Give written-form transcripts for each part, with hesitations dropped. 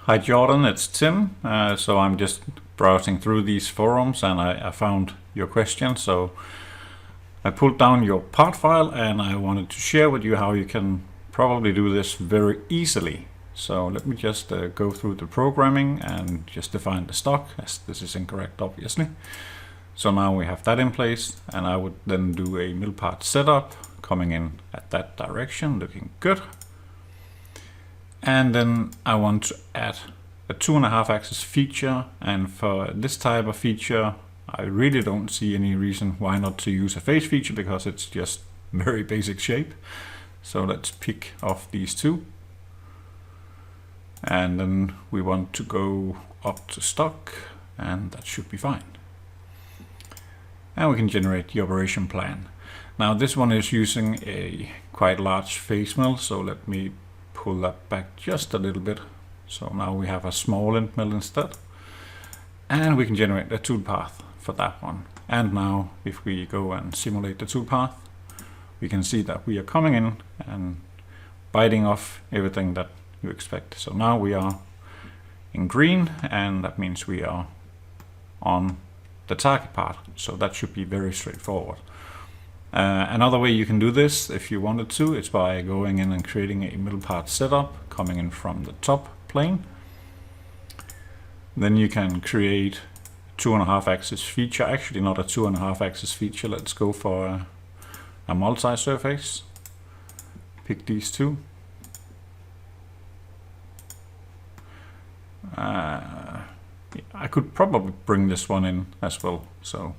Hi Jordan, it's Tim. So I'm just browsing through these forums and I found your question. So I pulled down your part file and I wanted to share with you how you can probably do this very easily. So let me just go through the programming and just define the stock, as this is incorrect obviously. So now we have that in place, and I would then do a mill part setup coming in at that direction, looking good. And then I want to add a 2.5 axis feature, and for this type of feature I really don't see any reason why not to use a face feature, because it's just very basic shape. So let's pick off these two, and then we want to go up to stock, and that should be fine. And we can generate the operation plan. Now this one is using a quite large face mill, so let me pull that back just a little bit. So now we have a small end mill instead, and we can generate a toolpath for that one. And now if we go and simulate the toolpath, we can see that we are coming in and biting off everything that you expect. So now we are in green, and that means we are on the target part. So that should be very straightforward. Another way you can do this, if you wanted to, is by going in and creating a middle part setup coming in from the top plane. Then you can create 2.5 axis feature, actually not a 2.5 axis feature, let's go for a multi-surface. Pick these two. I could probably bring this one in as well, so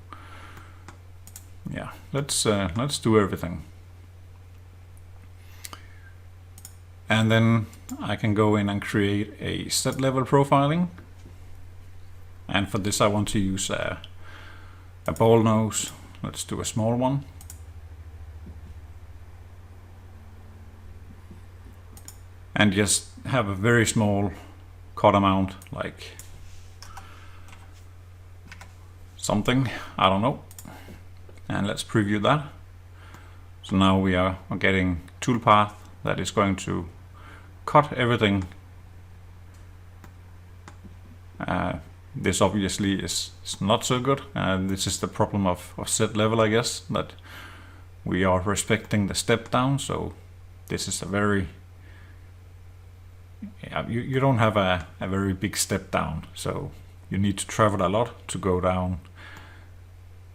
yeah, let's do everything. And then I can go in and create a set level profiling, and for this I want to use a ball nose. Let's do a small one. And just have a very small cut amount, like something, I don't know. And let's preview that. So now we are getting toolpath that is going to cut everything. This obviously is not so good. This is the problem of set level, I guess, that we are respecting the step down. So this is a very, you don't have a very big step down, so you need to travel a lot to go down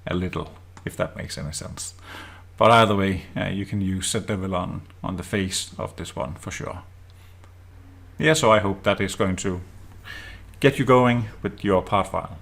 a little, if that makes any sense. But either way, you can use set level on the face of this one for sure. Yeah, so I hope that is going to get you going with your part file.